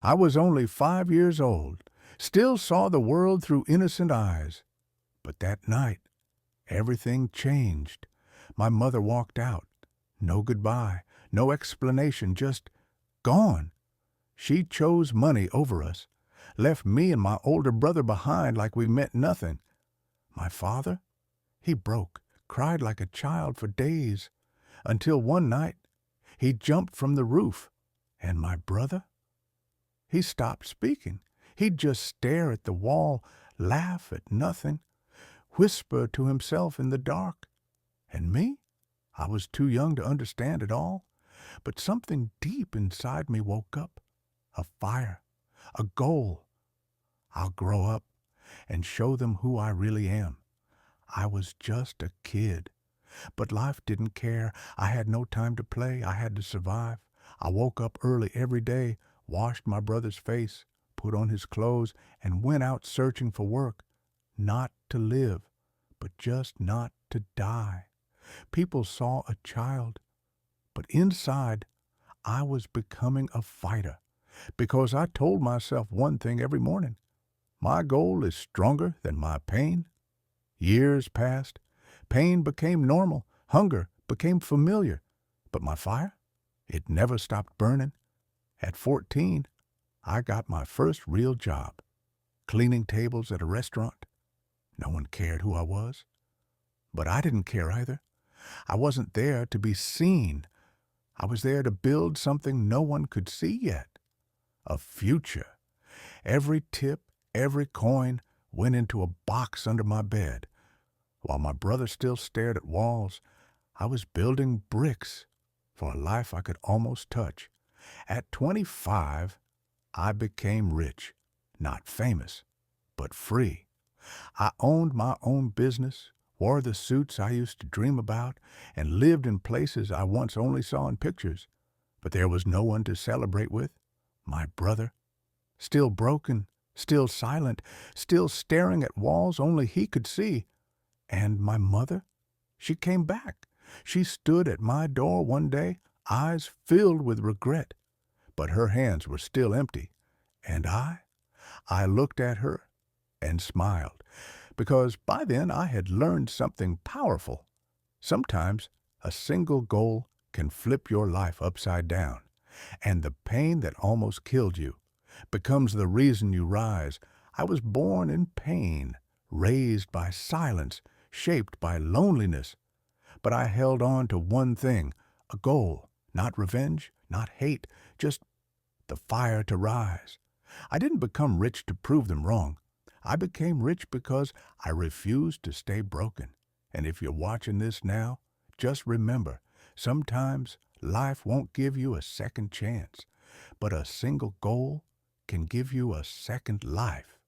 I was only 5 years old, still saw the world through innocent eyes. But that night, everything changed. My mother walked out. No goodbye, no explanation, just gone. She chose money over us, left me and my older brother behind like we meant nothing. My father? He broke, cried like a child for days, until one night he jumped from the roof. And my brother? He stopped speaking. He'd just stare at the wall, laugh at nothing, whisper to himself in the dark. And me? I was too young to understand it all, but something deep inside me woke up. A fire, a goal. I'll grow up and show them who I really am. I was just a kid, but life didn't care. I had no time to play. I had to survive. I woke up early every day, washed my brother's face, put on his clothes, and went out searching for work. Not to live, but just not to die. People saw a child, but inside I was becoming a fighter because I told myself one thing every morning. My goal is stronger than my pain. Years passed. Pain became normal. Hunger became familiar. But my fire? It never stopped burning. At 14, I got my first real job, cleaning tables at a restaurant. No one cared who I was. But I didn't care either. I wasn't there to be seen. I was there to build something no one could see yet. A future. Every tip, every coin went into a box under my bed. While my brother still stared at walls, I was building bricks for a life I could almost touch. At 25, I became rich, not famous, but free. I owned my own business, wore the suits I used to dream about, and lived in places I once only saw in pictures. But there was no one to celebrate with. My brother, still broken, still silent, still staring at walls only he could see. And my mother? She came back. She stood at my door one day, eyes filled with regret. But her hands were still empty. And I looked at her and smiled, because by then I had learned something powerful. Sometimes a single goal can flip your life upside down, and the pain that almost killed you becomes the reason you rise. I was born in pain, raised by silence, shaped by loneliness. But I held on to one thing, a goal, not revenge, not hate, just the fire to rise. I didn't become rich to prove them wrong. I became rich because I refused to stay broken. And if you're watching this now, just remember, sometimes life won't give you a second chance, but a single goal can give you a second life.